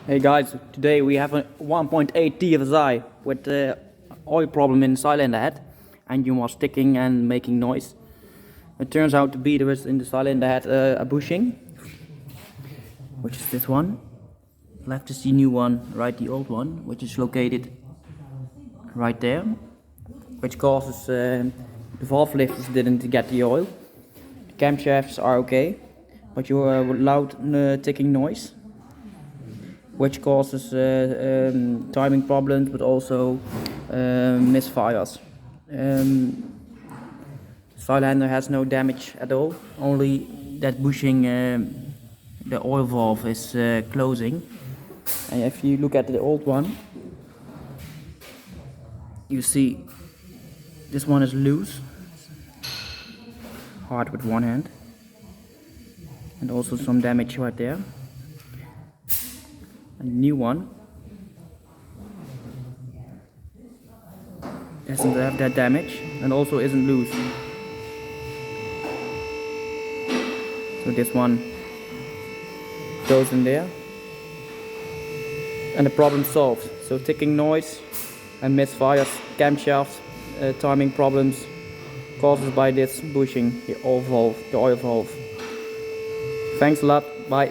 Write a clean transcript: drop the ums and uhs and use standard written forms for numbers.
Hey guys, today we have a 1.8 TFSI with the oil problem in cylinder head. Engine was sticking and making noise. It turns out to be there is in the cylinder head a bushing, which is this one. Left is the new one, right the old one, which is located right there, which causes the valve lifters didn't get the oil. The camshafts are okay, but you have a loud ticking noise, which causes timing problems, but also misfires. Cylinder has no damage at all, only that bushing, the oil valve is closing. And if you look at the old one, you see this one is loose, hard with one hand, and also some damage right there. A new one doesn't have that damage and also isn't loose. So this one goes in there and the problem solved. So ticking noise and misfires, camshafts, timing problems caused by this bushing, the oil valve. Thanks a lot, bye.